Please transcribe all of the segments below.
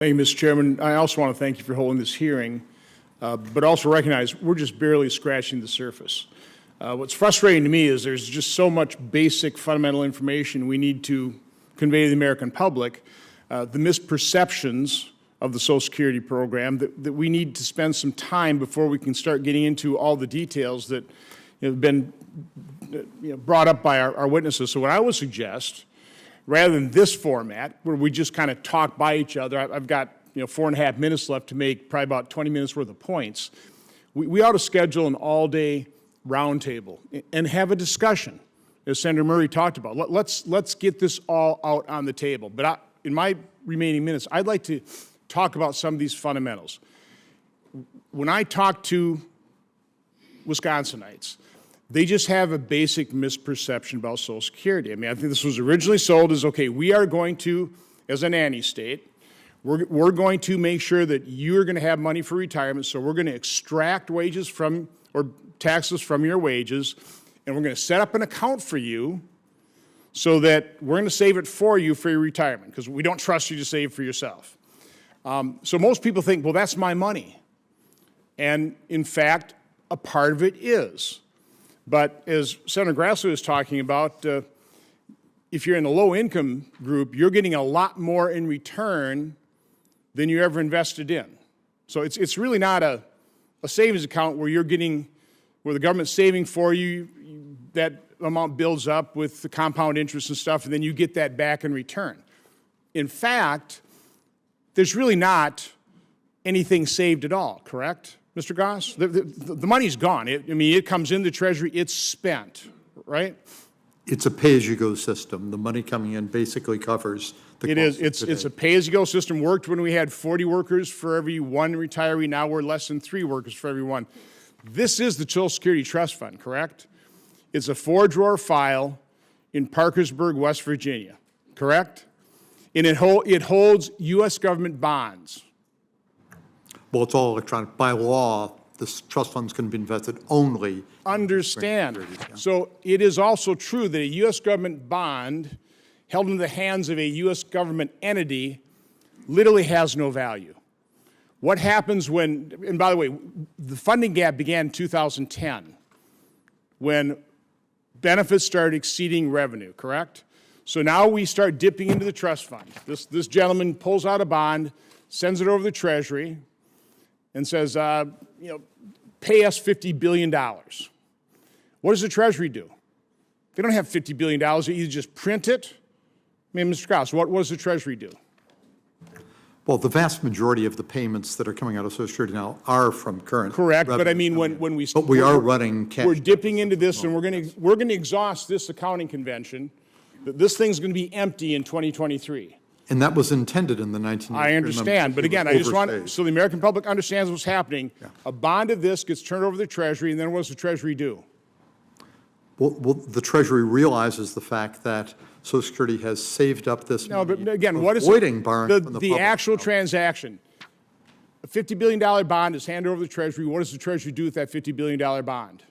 Thank you, Mr. Chairman. I also want to thank you for holding this hearing, but also recognize we're just barely scratching the surface. What's frustrating to me is there's just so much basic fundamental information we need to convey to the American public, the misperceptions of the Social Security program, that we need to spend some time before we can start getting into all the details that have been brought up by our witnesses. So what I would suggest, rather than this format where we just kind of talk by each other, I've got 4.5 minutes left to make probably about 20 minutes worth of points. We ought to schedule an all-day roundtable and have a discussion, as Senator Murray talked about. Let's get this all out on the table. But in my remaining minutes, I'd like to talk about some of these fundamentals. When I talk to Wisconsinites, they just have a basic misperception about Social Security. I mean, I think this was originally sold as, okay, we are going to, as a nanny state, we're going to make sure that you're going to have money for retirement, so we're going to extract wages from, or taxes from your wages, and we're going to set up an account for you so that we're going to save it for you for your retirement, because we don't trust you to save for yourself. So most people think, well, that's my money. And in fact, a part of it is. But as Senator Grassley was talking about, if you're in the low-income group, you're getting a lot more in return than you ever invested in. So it's really not a savings account where you're getting, where the government's saving for you, that amount builds up with the compound interest and stuff, and then you get that back in return. In fact, there's really not anything saved at all, correct, Mr. Goss? The money's gone. It comes in the Treasury, it's spent, right? It's a pay-as-you-go system. The money coming in basically covers the cost. It is. It's a pay-as-you-go system. Worked when we had 40 workers for every one retiree. Now we're less than 3 workers for every one. This is the Social Security Trust Fund, correct? It's a 4-drawer file in Parkersburg, West Virginia, correct? And it holds U.S. government bonds. Well, it's all electronic. By law, this trust fund's going to be invested only. Understand. So it is also true that a U.S. government bond held in the hands of a U.S. government entity literally has no value. What happens when, and by the way, the funding gap began in 2010 when benefits started exceeding revenue, correct? So now we start dipping into the trust fund. This gentleman pulls out a bond, sends it over to the Treasury, and says, pay us $50 billion. What does the Treasury do? They don't have $50 billion. They either just print it. I mean, Mr. Krause, what does the Treasury do? Well, the vast majority of the payments that are coming out of Social Security now are from current. Correct, but I mean, when we but we are running cash. We're dipping into this, and we're going to exhaust this accounting convention. This thing's going to be empty in 2023. And that was intended in the 1980s. I understand, but again, I just want so the American public understands what's happening. Yeah. A bond of this gets turned over to the Treasury, and then what does the Treasury do? Well, the Treasury realizes the fact that Social Security has saved up this money. No, but again, what is borrowing from the actual transaction? A $50 billion bond is handed over to the Treasury. What does the Treasury do with that $50 billion bond?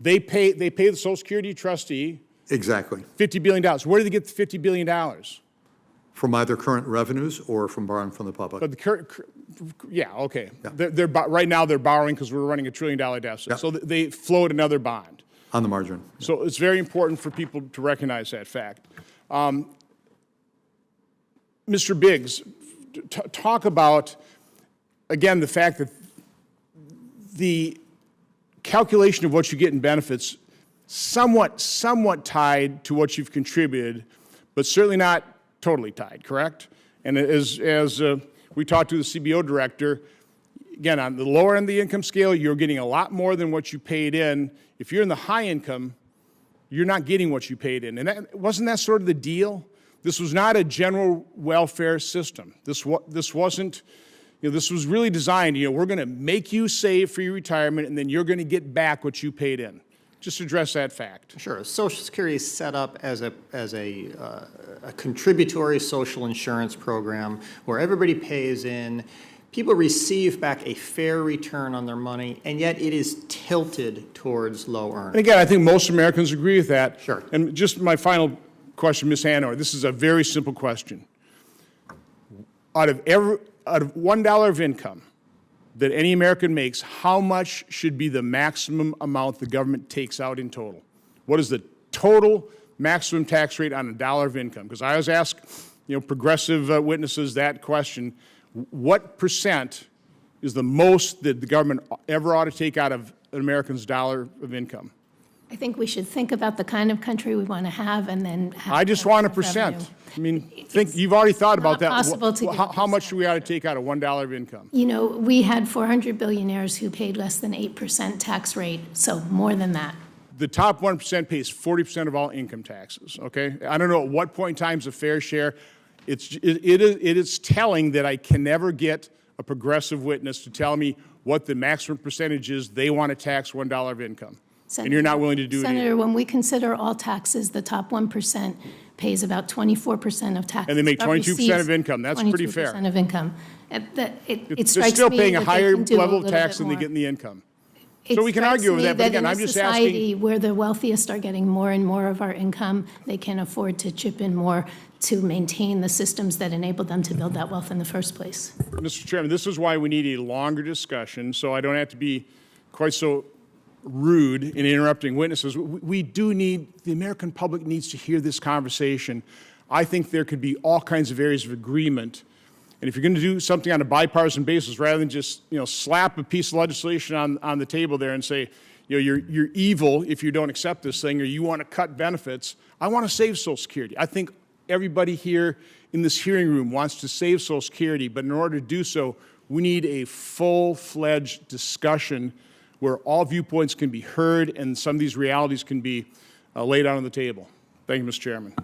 They pay the Social Security trustee. Exactly. $50 billion. Where do they get the $50 billion? From either current revenues or from borrowing from the public. But yeah, okay. Yeah. Right now they're borrowing because we're running $1 trillion deficit. Yeah. So they float another bond. On the margin. Yeah. So it's very important for people to recognize that fact. Mr. Biggs, talk about, again, the fact that the calculation of what you get in benefits somewhat tied to what you've contributed, but certainly not totally tied, correct? And as we talked to the CBO director, again, on the lower end of the income scale, you're getting a lot more than what you paid in. If you're in the high income, you're not getting what you paid in. And wasn't that sort of the deal? This was not a general welfare system. This wasn't, this was really designed, we're going to make you save for your retirement, and then you're going to get back what you paid in. Just address that fact. Sure. Social Security is set up as a contributory social insurance program where everybody pays in. People receive back a fair return on their money, and yet it is tilted towards low earners. And again, I think most Americans agree with that. Sure. And just my final question, Ms. Hanauer, this is a very simple question. out of $1 of income that any American makes, how much should be the maximum amount the government takes out in total? What is the total maximum tax rate on $1 of income? Because I always ask, progressive witnesses that question, what percent is the most that the government ever ought to take out of an American's dollar of income? I think we should think about the kind of country we want to have and then have. I just want a revenue. percent. I mean, you've already thought about that. Possible to give a How much do we ought to take out of $1 of income? We had 400 billionaires who paid less than 8% tax rate, so more than that. The top 1% pays 40% of all income taxes, okay? I don't know at what point in time is a fair share. It is telling that I can never get a progressive witness to tell me what the maximum percentage is they want to tax $1 of income. And you're not willing to do it either. Senator, when we consider all taxes, the top 1% pays about 24% of taxes. And they make but 22% receives of income. That's pretty fair. 22% of income. It They're strikes still me paying a that they higher can do a level of little tax bit than they more. get in the income. It So we can strikes argue with me that, but again, in a I'm just society asking. where the wealthiest are getting more and more of our income, they can afford to chip in more to maintain the systems that enable them to build that wealth in the first place. Mr. Chairman, this is why we need a longer discussion, so I don't have to be quite so rude in interrupting witnesses. We do need, the American public needs to hear this conversation. I think there could be all kinds of areas of agreement. And if you're going to do something on a bipartisan basis, rather than just, slap a piece of legislation on the table there and say, you're evil if you don't accept this thing, or you want to cut benefits, I want to save Social Security. I think everybody here in this hearing room wants to save Social Security, but in order to do so, we need a full-fledged discussion where all viewpoints can be heard and some of these realities can be laid out on the table. Thank you, Mr. Chairman.